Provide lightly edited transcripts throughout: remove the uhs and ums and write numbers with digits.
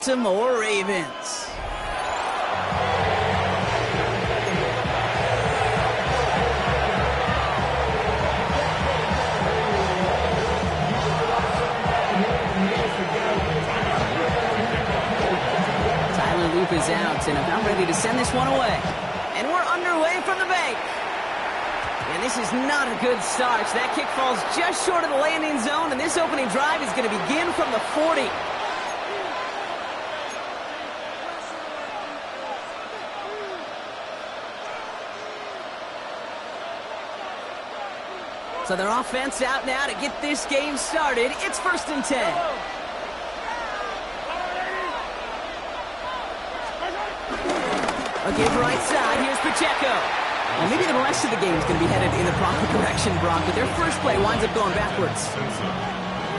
Some more Ravens. Loop is out and about ready to send this one away. And we're underway from the bank. And this is not a good start. That kick falls just short of the landing zone, and this opening drive is going to begin from the 40. So their offense out now to get this game started. It's 1st and 10. A give right side, here's Pacheco. Well, maybe the rest of the game is going to be headed in the proper direction, Brock, but their first play winds up going backwards.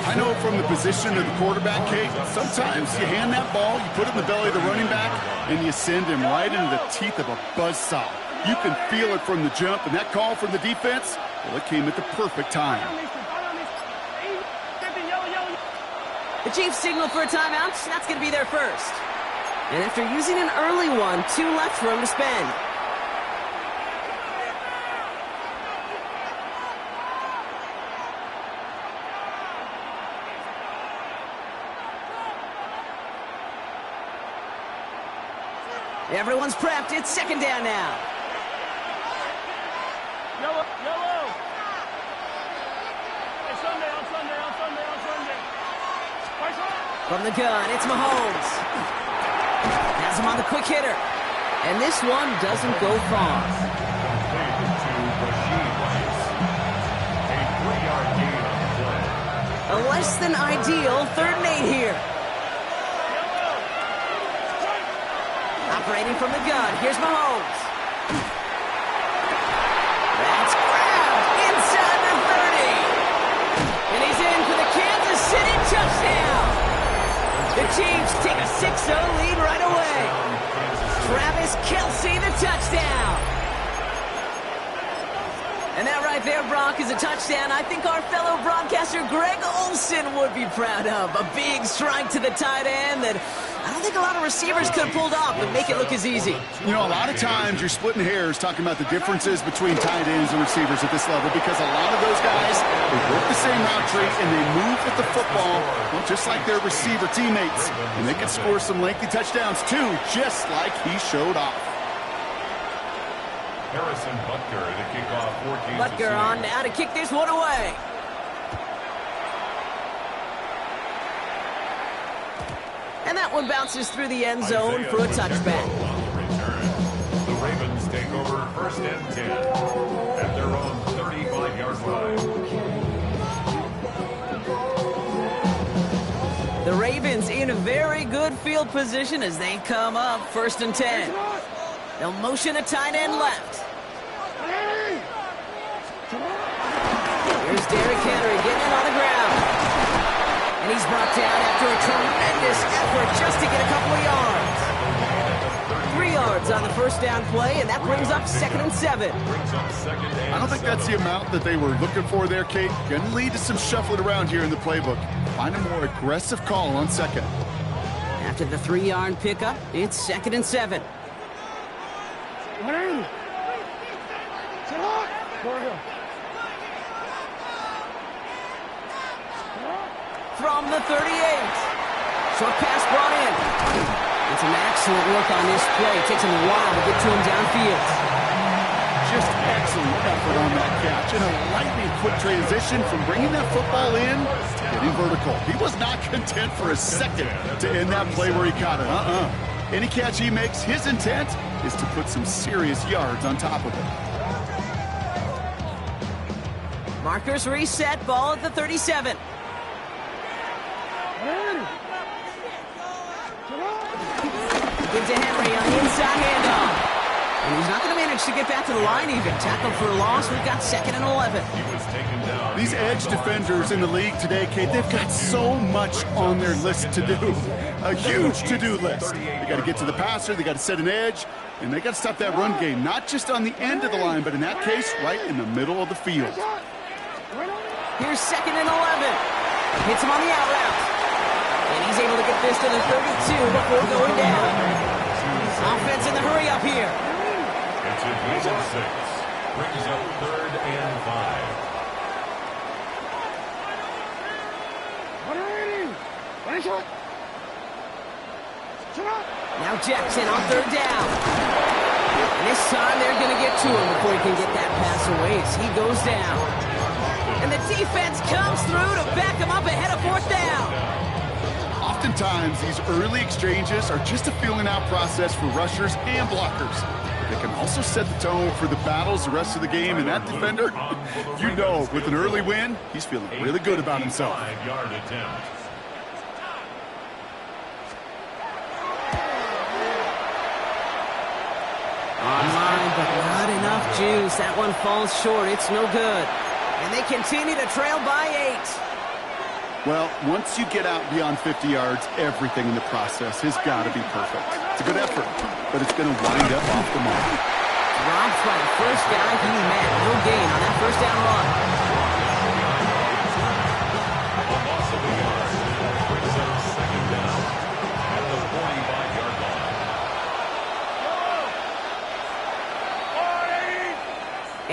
I know from the position of the quarterback, Kate, sometimes you hand that ball, you put it in the belly of the running back, and you send him right into the teeth of a buzzsaw. You can feel it from the jump, and that call from the defense, well, it came at the perfect time. The Chiefs signal for a timeout. That's going to be their first. And after using an early one, 2 left for him to spend. Everyone's prepped. It's 2nd down now. Yellow. On Sunday. From the gun, it's Mahomes. Has him on the quick hitter. And this one doesn't go far. A less than ideal 3rd and 8 here. Operating from the gun, here's Mahomes. That's grabbed inside the 30. And he's in for the Kansas City touchdown. The Chiefs take a 6-0 lead right away. Travis Kelce, the touchdown. And that right there, Brock, is a touchdown I think our fellow broadcaster Greg Olsen would be proud of. A big strike to the tight end that I don't think a lot of receivers could have pulled off and make it look as easy. You know, a lot of times you're splitting hairs talking about the differences between tight ends and receivers at this level because a lot of those guys, they work the same route tree and they move with the football, well, just like their receiver teammates. And they can score some lengthy touchdowns too, just like he showed off. Harrison Butker to kick off for Kansas City. Butker on now to kick this one away. And that one bounces through the end zone for a touchback. The Ravens take over 1st and 10 at their own 35-yard line. The Ravens in a very good field position as they come up 1st and 10. They'll motion a tight end left. Here's Derrick Henry getting it on the ground. And he's brought down after a tremendous effort just to get a couple of yards. 3 yards on the 1st down play, and that brings up 2nd and 7. I don't think that's the amount that they were looking for there, Kate. Going to lead to some shuffling around here in the playbook. Find a more aggressive call on 2nd. After the 3-yard pickup, it's 2nd and 7. From the 38. Short pass brought in. It's an excellent look on this play. It takes him a while to get to him downfield. Just excellent effort on that catch. And a lightning quick transition from bringing that football in, getting vertical. He was not content for a second to end that play where he caught it. Any catch he makes, his intent is to put some serious yards on top of it. Markers reset, ball at the 37. Gives to Henry on the inside handoff. And he's not going to manage to get back to the line even. Tackled for a loss. We've got 2nd and 11. These edge defenders in the league today, Kate, they've got so much on their list to do. A huge to-do list. They got to get to the passer, they got to set an edge, and they got to stop that run game, not just on the end of the line, but in that case, right in the middle of the field. Here's 2nd and 11. Hits him on the out route. And He's able to get this to the 32 before going down. Offense in the hurry up here. It's a gain of 6. Brings up 3rd and 5. Now Jackson on 3rd down. And this time they're going to get to him before he can get that pass away as he goes down. And the defense comes through to back him up ahead of 4th down. Oftentimes, these early exchanges are just a feeling out process for rushers and blockers. They can also set the tone for the battles the rest of the game, and that defender, you know, with an early win, he's feeling really good about himself. 5-yard attempt. Online, but not enough juice. That one falls short. It's no good. And they continue to trail by 8. Well, once you get out beyond 50 yards, everything in the process has got to be perfect. It's a good effort, but it's going to wind up off the mark. Robbed by the first guy he met. No gain on that 1st down run. The loss of a yard brings up 2nd down at the 45-yard line.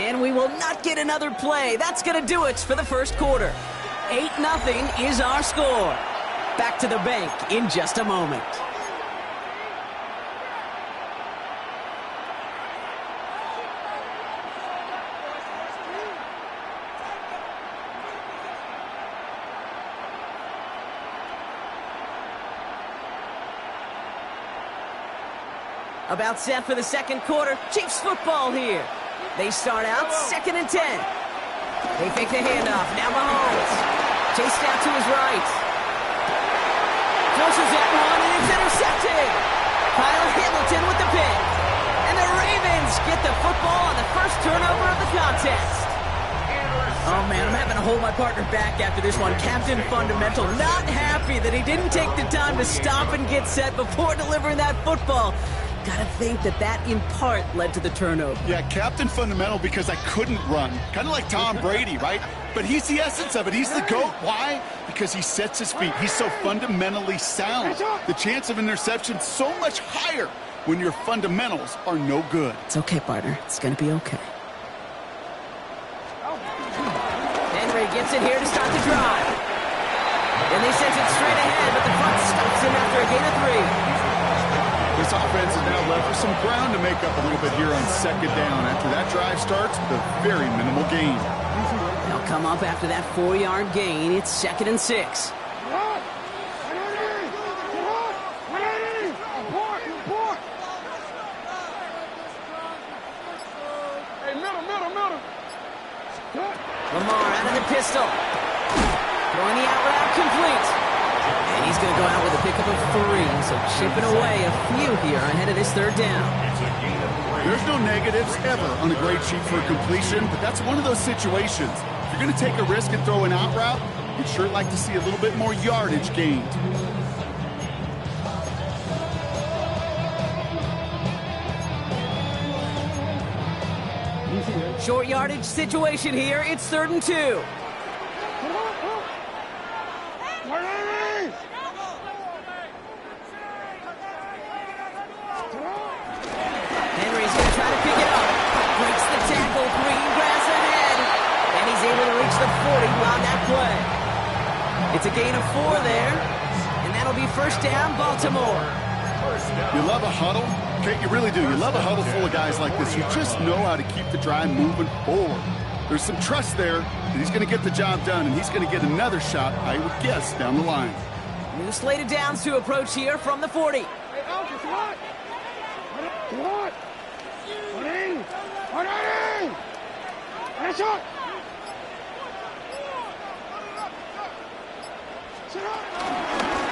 And we will not get another play. That's going to do it for the 1st quarter. 8-0 is our score. Back to the bank in just a moment. About set for the 2nd quarter. Chiefs football here. They start out 2nd and 10. They fake the handoff. Now Mahomes. Chased out to his right. Forces that one, and it's intercepted. Kyle Hamilton with the pick. And the Ravens get the football on the first turnover of the contest. Oh, man, I'm having to hold my partner back after this one. Captain Fundamental not happy that he didn't take the time to stop and get set before delivering that football. Gotta think that in part led to the turnover. Yeah, Captain Fundamental because I couldn't run. Kind of like Tom Brady, right? But he's the essence of it. He's the GOAT. Why? Because he sets his feet. He's so fundamentally sound. The chance of interception so much higher when your fundamentals are no good. It's okay, partner. It's gonna be okay. Henry gets it here to start the drive. And they send it straight ahead, but the front stops him after a gain of 3. This offense is now left with some ground to make up a little bit here on 2nd down. After that drive starts, the very minimal gain. They'll come up after that 4-yard gain. It's 2nd and 6. Lamar out of the pistol. Throwing the out route complete. And he's going to go out with a pickup of 3, so chipping away a few here ahead of this 3rd down. There's no negatives ever on a grade sheet for a completion, but that's one of those situations. If you're going to take a risk and throw an out route, you'd sure like to see a little bit more yardage gained. Short yardage situation here. It's 3rd and 2. Henry's going to try to pick it up. Breaks the tackle. Green grass ahead. And he's able to reach the 40 on that play. It's a gain of 4 there. And that'll be 1st down, Baltimore. You love a huddle? Okay, you really do. You love a huddle full of guys like this. You just know how to keep the drive moving forward. There's some trust there that he's going to get the job done, and he's going to get another shot, I would guess, down the line. New slated downs to approach here from the 40.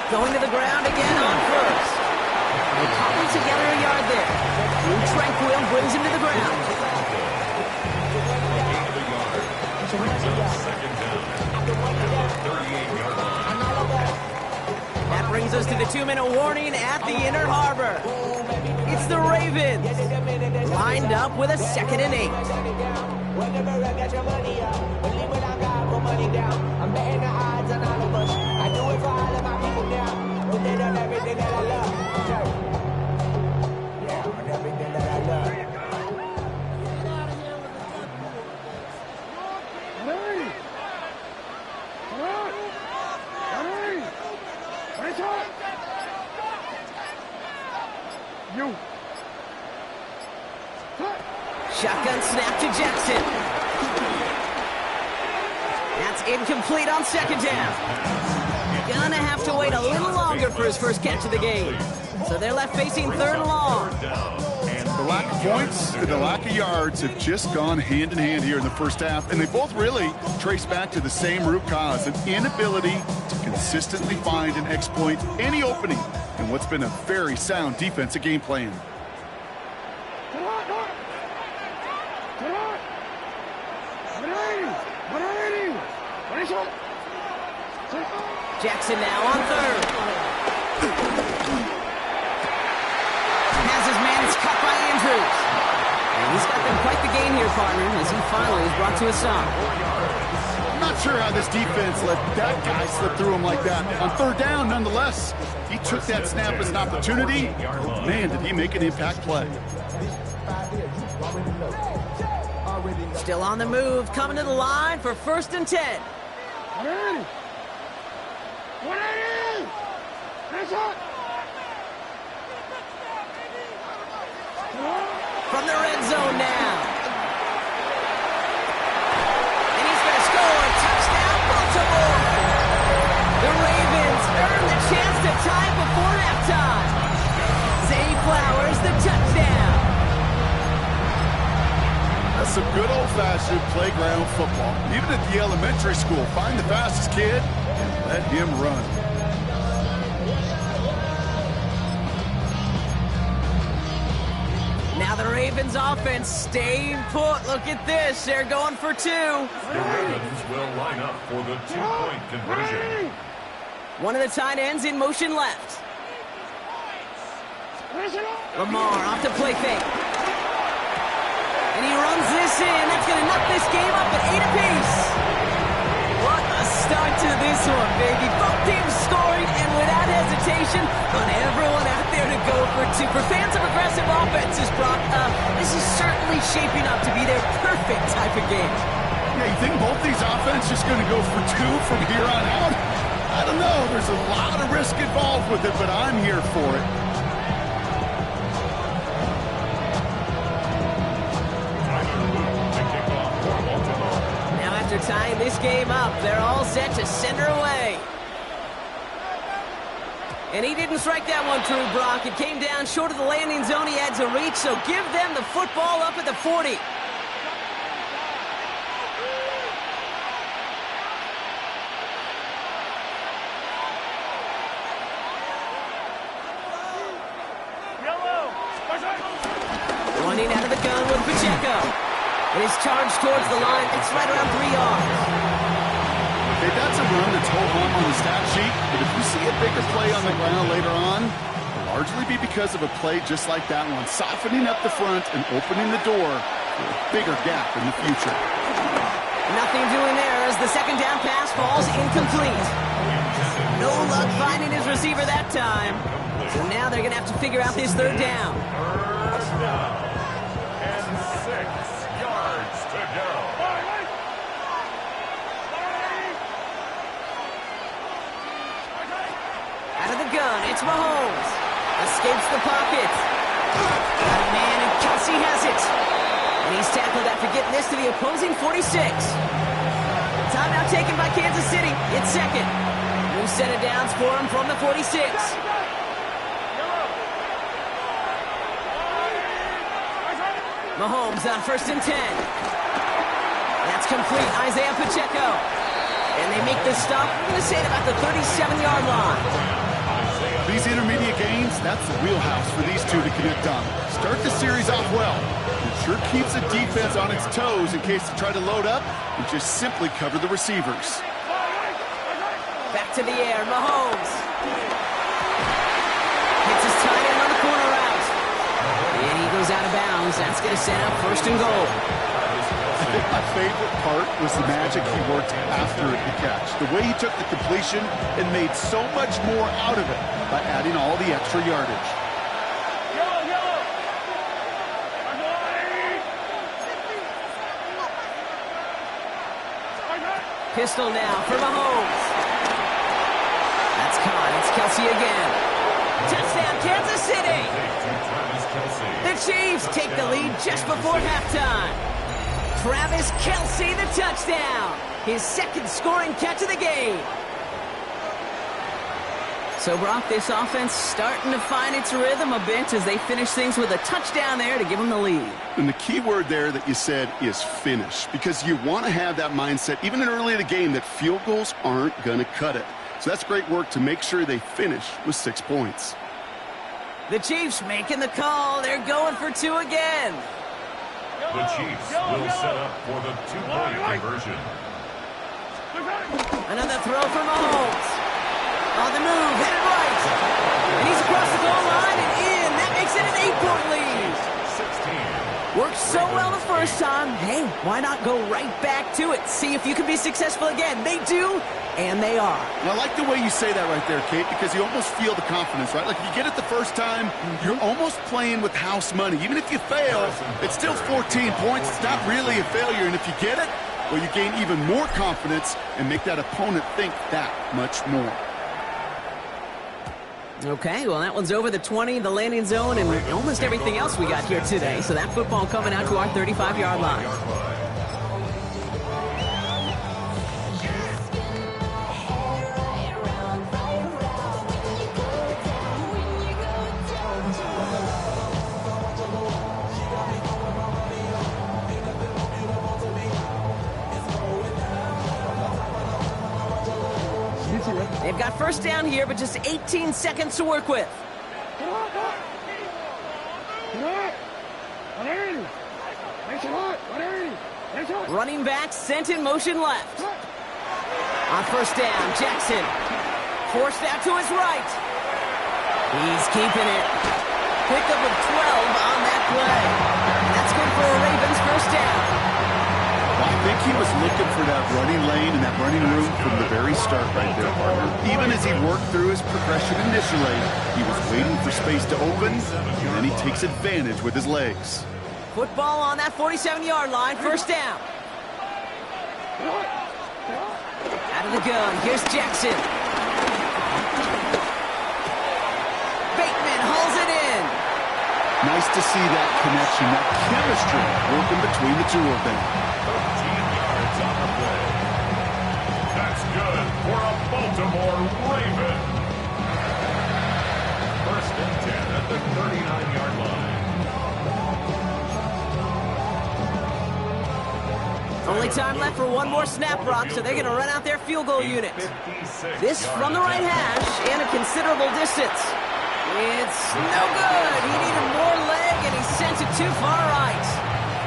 Going to the ground again on 1st. They cobble together a yard there. Drew Tranquil brings him to the ground. That brings us to the 2-minute warning at the Inner Harbor. It's the Ravens, lined up with a 2nd and 8. Whenever I got your money up, believe when I got my money down. I'm betting the odds on all of us. I do it for all of my people now. did on everything that I love. Yeah, on everything that I love. Shotgun snap to Jackson. That's incomplete on second down. Gonna have to wait a little longer for his first catch of the game. So they're left facing third and long. The lack of points and the lack of yards have just gone hand in hand here in the first half, and they both really trace back to the same root cause, an inability to consistently find and exploit any opening in what's been a very sound defensive game plan. Jackson now on third. Has his man, it's cut by Andrews. And he's got them quite the gain here, partner, as he finally is brought to a stop. I'm not sure how this defense let that guy slip through him like that. On third down, nonetheless, he took that snap as an opportunity. Man, did he make an impact play. Still on the move, coming to the line for 1st and 10. From the red zone now. And he's going to score. Touchdown, Baltimore. The Ravens earn the chance to tie before halftime. Zay Flowers, the touchdown. That's some good old-fashioned playground football. Even at the elementary school, find the fastest kid and let him run. Now the Ravens offense staying put. Look at this. They're going for two. The Ravens will line up for the two-point conversion. One of the tight ends in motion left. Lamar off to play fake. And he runs this in. That's going to knock this game up at 8 apiece. What a start to this one, baby. Both teams scoring, and without hesitation, on everyone out there to go for two. For fans of aggressive offenses, Brock, this is certainly shaping up to be their perfect type of game. Yeah, you think both these offenses just going to go for two from here on out? I don't know. There's a lot of risk involved with it, but I'm here for it. After tying this game up, they're all set to send her away. And he didn't strike that one true, Brock. It came down short of the landing zone he had to reach, so give them the football up at the 40. Running out of the gun with Pacheco. And he's charged towards the line. It's right around 3 yards. Okay, that's a run that's hold home on the stat sheet, but if you see a bigger play on the ground later on, it'll largely be because of a play just like that one, softening up the front and opening the door for a bigger gap in the future. Nothing doing there as the second down pass falls incomplete. No luck finding his receiver that time. So now they're going to have to figure out this third down. First down. And 6 yards to go. Out of the gun, it's Mahomes. Escapes the pocket. Got a man, and Kelsey has it. And he's tackled after getting this to the opposing 46. Timeout taken by Kansas City. It's second. New set of downs for him from the 46. Mahomes on 1st and 10. That's complete. Isaiah Pacheco. And they make this stop, I'm going to say, at about the 37-yard line. These intermediate gains, that's the wheelhouse for these two to connect on. Start the series off well. It sure keeps the defense on its toes in case they try to load up and just simply cover the receivers. Back to the air, Mahomes. Hits his tight end on the corner route. And he goes out of bounds. That's going to set up 1st and goal. think my favorite part was the magic he worked after the catch. The way he took the completion and made so much more out of it by adding all the extra yardage. Pistol now for Mahomes. That's caught. It's Kelce again. Touchdown, Kansas City. The Chiefs take the lead just before halftime. Travis Kelce, the touchdown. His second scoring catch of the game. So, Brock, this offense starting to find its rhythm a bit as they finish things with a touchdown there to give them the lead. And the key word there that you said is finish, because you want to have that mindset, even in early in the game, that field goals aren't going to cut it. So that's great work to make sure they finish with 6 points. The Chiefs making the call. They're going for 2 again. The Chiefs will set up for the 2-point conversion. Another throw for Mahomes. On the move, headed right. And he's across the goal line and in. That makes it an 8-point lead. 16. Worked so well the first time. Hey, why not go right back to it? See if you can be successful again. They do, and they are. And I like the way you say that right there, Kate, because you almost feel the confidence, right? Like if you get it the first time, you're almost playing with house money. Even if you fail, it's still 14 points. It's not really a failure. And if you get it, well, you gain even more confidence and make that opponent think that much more. Okay, well, that one's over the 20, the landing zone, and almost everything else we got here today. So that football coming out to our 35-yard line. They've got first down here, but just 18 seconds to work with. Running back sent in motion left. On first down, Jackson. Forced out to his right. He's keeping it. Pickup of 12 on that play. And that's good for a Ravens first down. I think he was looking for that running lane and that running room from the very start right there, partner. Even as he worked through his progression initially, he was waiting for space to open, and then he takes advantage with his legs. Football on that 47-yard line, first down. Out of the gun, here's Jackson. Bateman hauls it in. Nice to see that connection, that chemistry working between the two of them. 13 yards on the play. That's good for a Baltimore Raven. First and 10 at the 39-yard line. Only time left for one more snap, Brock, so they're going to run out their field goal unit. This from the right hash and a considerable distance. It's no good. He needed more leg, and he sent it too far right.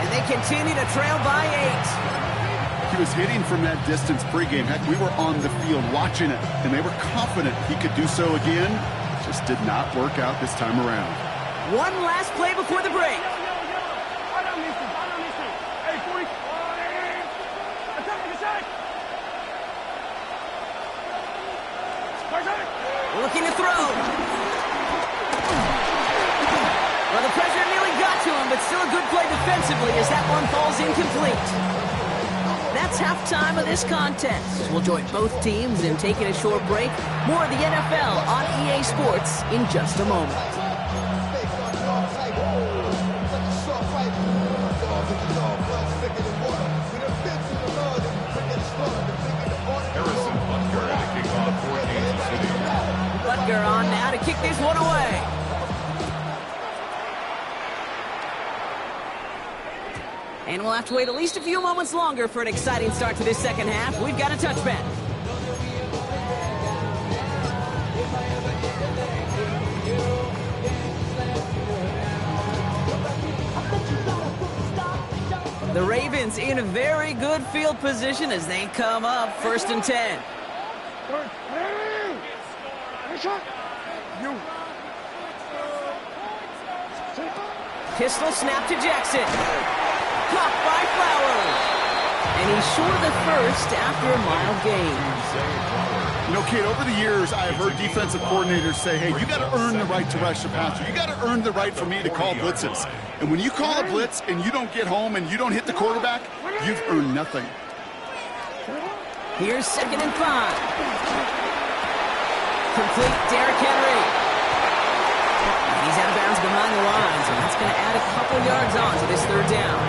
And they continue to trail by 8. He was hitting from that distance pregame. Heck, we were on the field watching it, and they were confident he could do so again. Just did not work out this time around. One last play before the break. Looking to throw. Well, the pressure nearly got to him, but still a good play defensively as that one falls incomplete. That's halftime of this contest. We'll join both teams in taking a short break. More of the NFL on EA Sports in just a moment. Butker on now to kick this one away. And we'll have to wait at least a few moments longer for an exciting start to this second half. We've got a touchback. The Ravens in a very good field position as they come up first and 10. Pistol snap to Jackson. Caught by Flowers. And he's short of the first after a mild gain. You know, Kate, over the years, I've heard defensive coordinators say, hey, you got to earn the right to rush the passer. You got to earn the right for me to call blitzes. And when you call a blitz and you don't get home and you don't hit the quarterback, you've earned nothing. Here's 2nd and 5. Complete Derrick Henry. He's out of bounds behind the lines, and that's going to add a couple yards on to this 3rd down.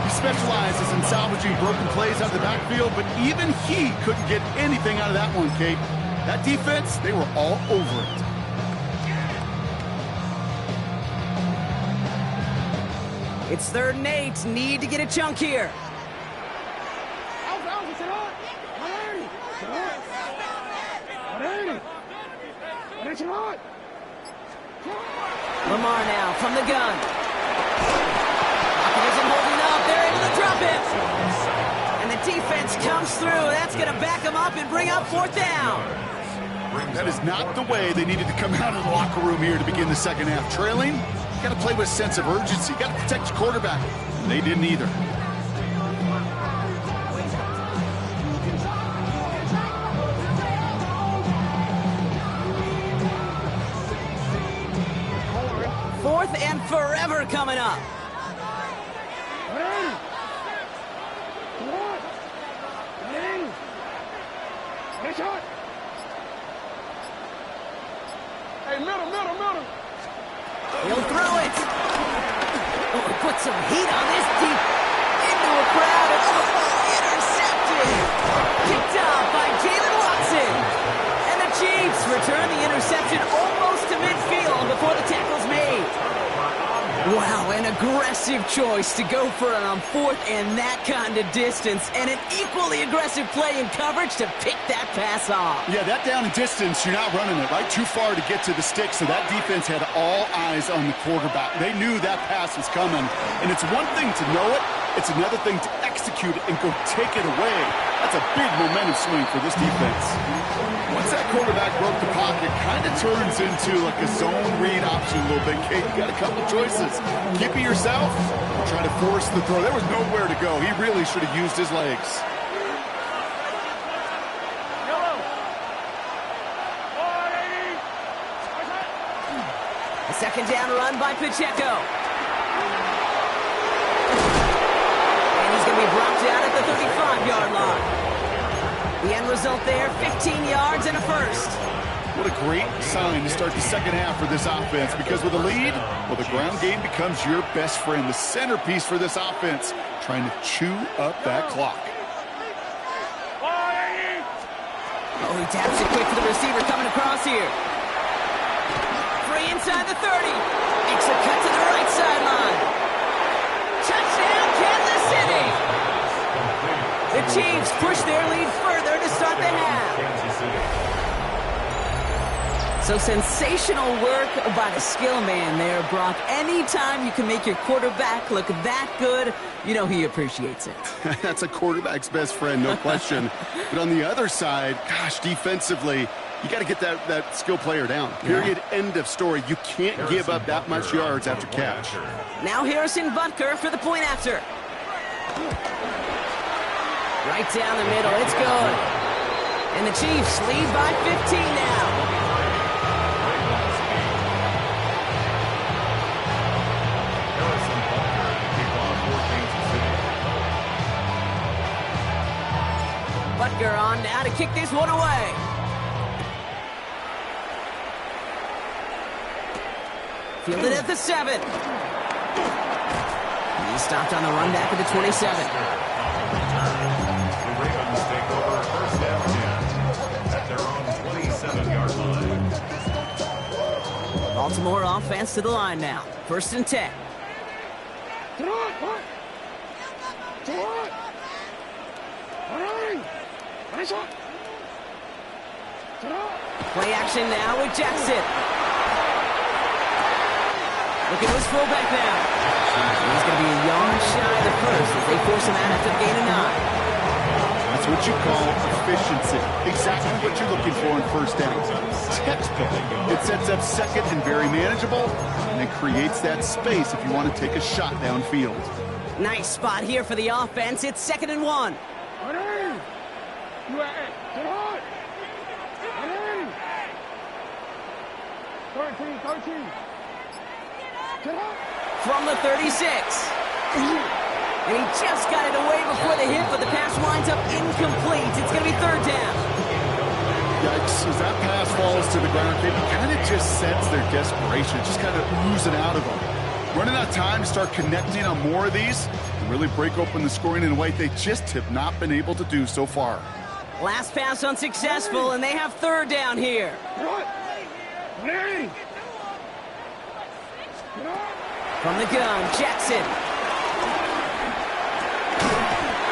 He specializes in salvaging broken plays out of the backfield, but even he couldn't get anything out of that one, Kate. That defense, they were all over it. It's 3rd and 8. Need to get a chunk here. Lamar now from the gun. Pocket isn't holding up. They're able to drop it. And the defense comes through. That's going to back them up and bring up 4th down. That is not the way they needed to come out of the locker room here to begin the 2nd half. Trailing, you got to play with a sense of urgency. You got to protect your quarterback. And they didn't either. And forever coming up. Hey, middle. He'll throw it. Oh, put some heat on this deep into a crowd. And intercepted. Picked up by Jalen Watson. And the Chiefs return the interception almost to midfield before the tackle's made. Wow, an aggressive choice to go for it on 4th and that kind of distance, and an equally aggressive play in coverage to pick that pass off. Yeah, that down and distance, you're not running it, right? Too far to get to the stick, so that defense had all eyes on the quarterback. They knew that pass was coming, and it's one thing to know it, it's another thing to execute it and go take it away. That's a big momentum swing for this defense. Once that quarterback broke the pocket, kind of turns into like a zone read option a little bit. Kate, you got a couple choices. Keep it yourself or try to force the throw. There was nowhere to go. He really should have used his legs. A 2nd down run by Pacheco. And he's going to be dropped out at the 35-yard line. The end result there, 15 yards and a first. What a great sign to start the 2nd half for this offense, because with a lead, well, the ground game becomes your best friend, the centerpiece for this offense, trying to chew up that clock. Oh, he taps it quick to the receiver coming across here. Free inside the 30. Makes a cut to the right sideline. Touchdown, Kansas City! The Chiefs push their lead further to start the half. So sensational work by the skill man there, Brock. Anytime you can make your quarterback look that good, you know he appreciates it. That's a quarterback's best friend, no question. But on the other side, gosh, defensively, you got to get that skill player down. Period. Yeah. End of story. You can't give up that much yards after catch. Now Harrison Butker for the point after. Right down the middle. It's good. And the Chiefs lead by 15 now. Butker on now to kick this one away. Fielded at the 7. He stopped on the run back at the 27. The Ravens take over first down 10 at their own 27-yard line. Baltimore offense to the line now. 1st and 10. Play action now with Jackson. Look at his fullback now. He's going to be a yard shy of the first as they force him out after the gain of 9. That's what you call efficiency. Exactly what you're looking for in first down. Textbook. It sets up second and very manageable, and then creates that space if you want to take a shot downfield. Nice spot here for the offense. It's 2nd and 1. From the 36. And he just got it away before the hit, but the pass winds up incomplete. It's going to be 3rd down. Yikes, as that pass falls to the ground, it kind of just sense their desperation, just kind of oozing out of them. Running out of time to start connecting on more of these and really break open the scoring in a way they just have not been able to do so far. Last pass unsuccessful, and they have 3rd down here. From the gun, Jackson.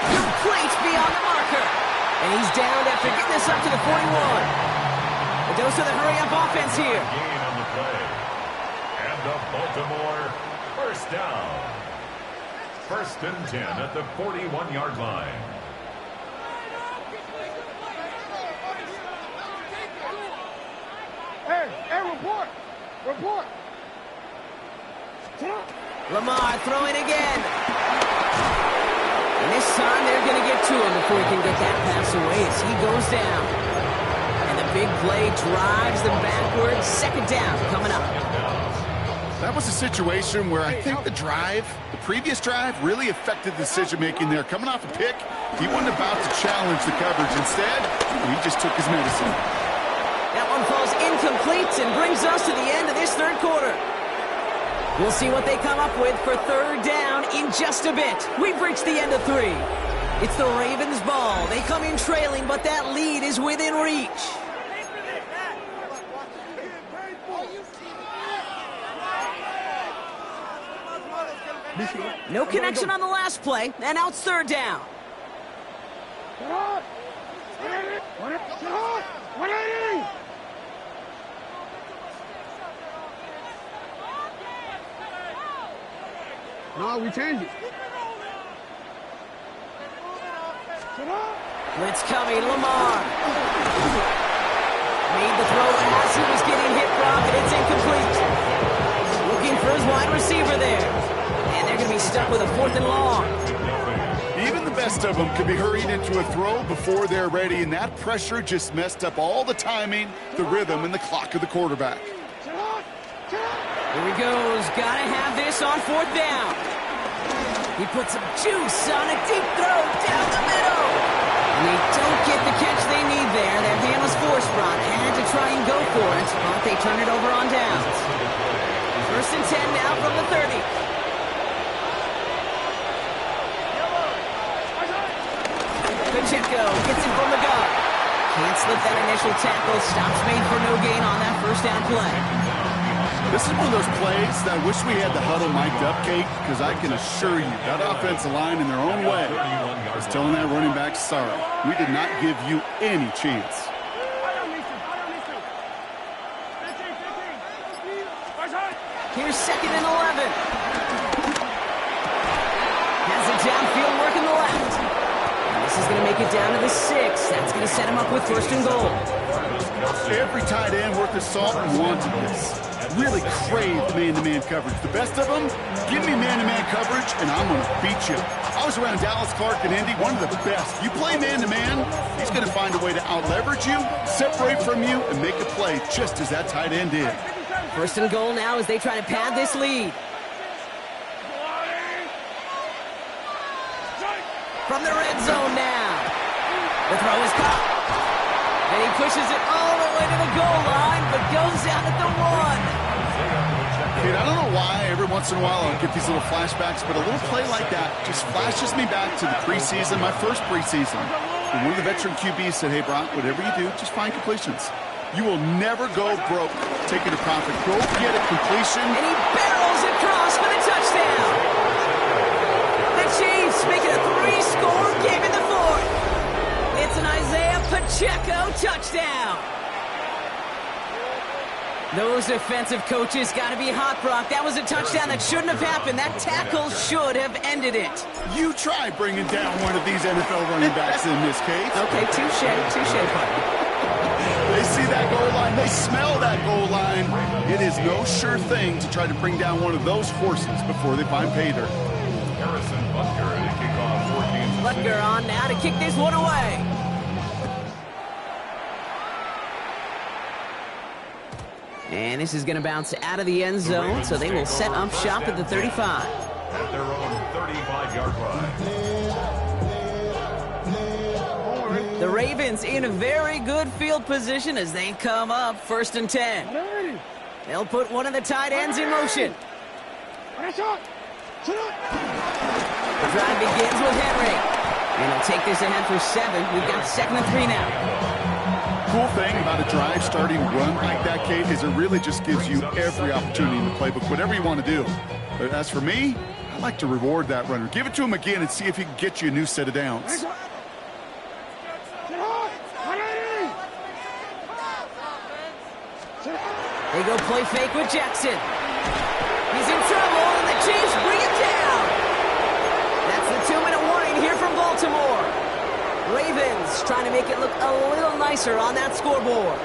Complete beyond the marker. And he's downed after getting this up to the 41. The dose of the hurry-up offense here. Gain on the play. And the Baltimore 1st down. 1st and 10 at the 41-yard line. Hey, report. Lamar throwing again. And this time they're going to get to him before he can get that pass away as he goes down. And the big play drives them backwards. 2nd down coming up. That was a situation where I think the previous drive, really affected the decision-making there. Coming off a pick, he wasn't about to challenge the coverage. Instead, he just took his medicine. That one falls incomplete and brings us to the end of this 3rd quarter. We'll see what they come up with for 3rd down in just a bit. We've reached the end of 3. It's the Ravens' ball. They come in trailing, but that lead is within reach. No connection on the last play, and now it's 3rd down. No, we change it. Blitz coming, Lamar. Made the throw as he was getting hit, Brock, and it's incomplete. Looking for his wide receiver there. And they're going to be stuck with a 4th and long. Even the best of them could be hurried into a throw before they're ready, and that pressure just messed up all the timing, the rhythm, and the clock of the quarterback. Here he goes. Gotta have this on 4th down. He puts some juice on a deep throw down the middle. And they don't get the catch they need there. Their hand was forced, Brock. Had to try and go for it, but they turn it over on downs. 1st and 10 now from the 30. Pacheco gets it from the guard. Can't slip that initial tackle. Stops made for no gain on that 1st down play. This is one of those plays that I wish we had the huddle mic'd up, Kate, because I can assure you that offensive line in their own way is telling that running back, sorry, we did not give you any chance. Here's 2nd and 11. Has it downfield working the left. And this is going to make it down to the 6. That's going to set him up with 1st and goal. Every tight end worth his salt wanted this. Really craved man-to-man coverage. The best of them, give me man-to-man coverage, and I'm going to beat you. I was around Dallas Clark and Indy, one of the best. You play man-to-man, he's going to find a way to out-leverage you, separate from you, and make a play just as that tight end did. 1st and goal now as they try to pad this lead. From the red zone now. The throw is caught. And he pushes it all the way to the goal line, but goes out at the 1. Kate, I don't know why every once in a while I'll get these little flashbacks, but a little play like that just flashes me back to the preseason, my first preseason. And one of the veteran QBs said, hey, Brock, whatever you do, just find completions. You will never go broke taking a profit. Go get a completion. And he barrels across for the touchdown. The Chiefs make it a 3-score game in the 4th. It's an Isaiah Pacheco touchdown. Those defensive coaches got to be hot, Brock. That was a touchdown that shouldn't have happened. That tackle should have ended it. You try bringing down one of these NFL running backs in this case. Okay, touche, partner. They see that goal line. They smell that goal line. It is no sure thing to try to bring down one of those horses before they find pay dirt. Butker on now to kick this one away. And this is going to bounce out of the end zone, so they will set up shop at the 35. At their own 35-yard line. The Ravens in a very good field position as they come up 1st and 10. They'll put one of the tight ends in motion. The drive begins with Henry. And he'll take this ahead for 7. We've got 2nd and 3 now. Cool thing about a drive starting run like that, Kate, is it really just gives you every opportunity in the playbook, whatever you want to do. But as for me, I like to reward that runner. Give it to him again and see if he can get you a new set of downs. They go play fake with Jackson. He's in trouble, and the Chiefs bring him down. That's the 2-minute warning here from Baltimore. Ravens trying to make it look a little nicer on that scoreboard.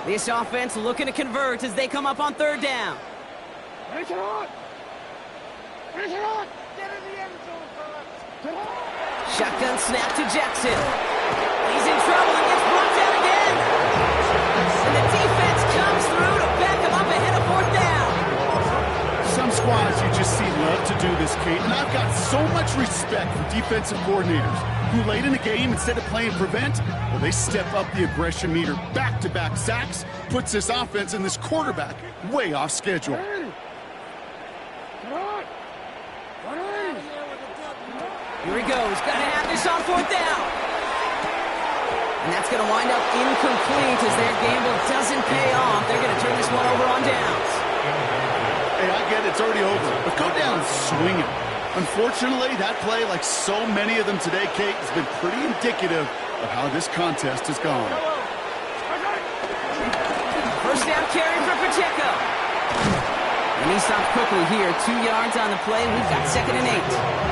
This offense looking to convert as they come up on 3rd down. Shotgun snap to Jackson. He's in trouble and gets brought down again. And the defense comes through to back him up ahead of 4th down. Some squads you just see love to do this, Kate, and I've got so much respect for defensive coordinators who late in the game, instead of playing prevent, well, they step up the aggression meter. Back-to-back sacks puts this offense and this quarterback way off schedule. Here he goes. Got to have this on 4th down. And that's going to wind up incomplete as their gamble doesn't pay off. They're going to turn this one over on downs. Hey, I get it. It's already over. But go down swinging. Unfortunately, that play, like so many of them today, Kate, has been pretty indicative of how this contest has gone. 1st down carry for Pacheco. And he stops quickly here. 2 yards on the play. We've got 2nd and 8.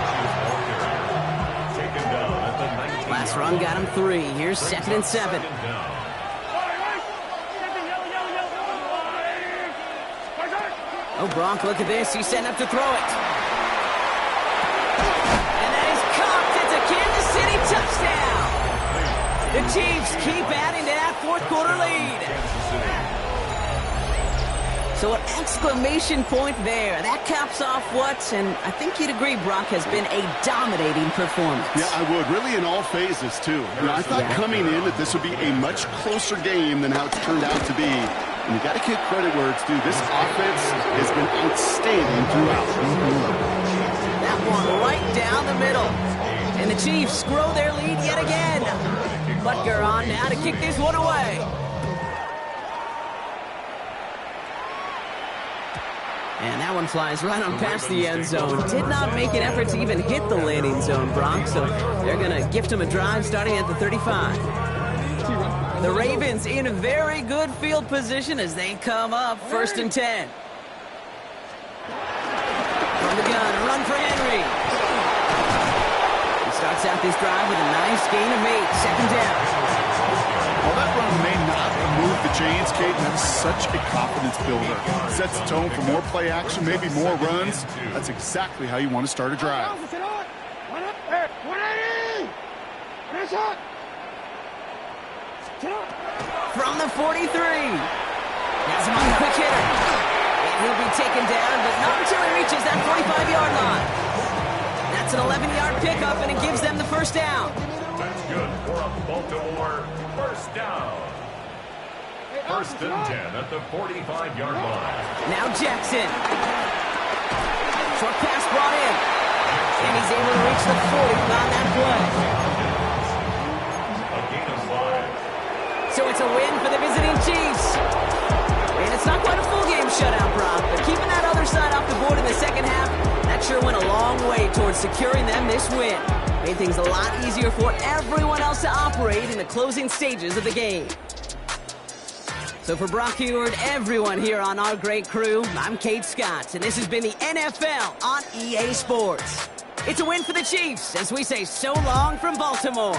Last run got him 3. Here's 2nd and 7. Oh, Gronk, look at this. He's setting up to throw it. And that is caught. It's a Kansas City touchdown. The Chiefs keep adding to that 4th quarter lead. So an exclamation point there. That caps off what, and I think you'd agree, Brock, has been a dominating performance. Yeah, I would. Really in all phases, too. You know, I thought coming in that this would be a much closer game than how it's turned out to be. And you got to give credit where it's due. This offense has been outstanding throughout. That one right down the middle. And the Chiefs grow their lead yet again. Butker on now to kick this one away. And that one flies right on past the end zone. Did not make an effort to even hit the landing zone, Brock. So they're going to gift him a drive starting at the 35. The Ravens in a very good field position as they come up 1st and 10. From the gun, a run for Henry. He starts out this drive with a nice gain of 8. 2nd down. Well, that run may not move the chains, Kate, and that's such a confidence builder. Sets the tone for more play action, maybe more runs. That's exactly how you want to start a drive. From the 43. Has him on the quick hitter. And he'll be taken down, but not until he reaches that 45-yard line. That's an 11-yard pickup, and it gives them the 1st down. That's good for a Baltimore 1st down. 1st and 10 at the 45-yard line. Now Jackson. Short pass brought in. And he's able to reach the 40 on that play. A gain of 5. So it's a win for the visiting Chiefs. And it's not quite a full game shutout, Brock, but keeping that other side off the board in the 2nd half, that sure went a long way towards securing them this win. Made things a lot easier for everyone else to operate in the closing stages of the game. So for Brock Heward, everyone here on our great crew, I'm Kate Scott, and this has been the NFL on EA Sports. It's a win for the Chiefs as we say so long from Baltimore.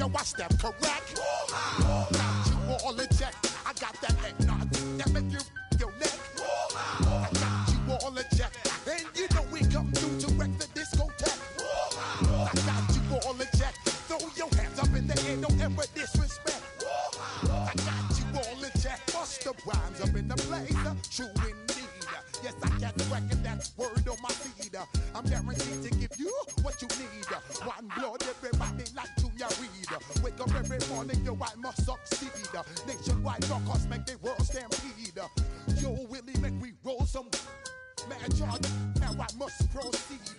yo, I step correct. Got you all in check. I got that eggnog that make you your neck. I got you all in check. And you know we come through to wreck the discotheque. I got you all in check. Throw your hands up in the air, don't ever disrespect. I got you all in check. Bust the rhymes up in the blazer. True indeed. Yes, I can reckon that's word on my feed. I'm guaranteed to give you what you need. One blood, everybody like Junior Reed. Wake up every morning, yo, I must succeed. Nationwide rockers make the world stampede. Yo, Willie, make we roll some mad charge. Now I must proceed.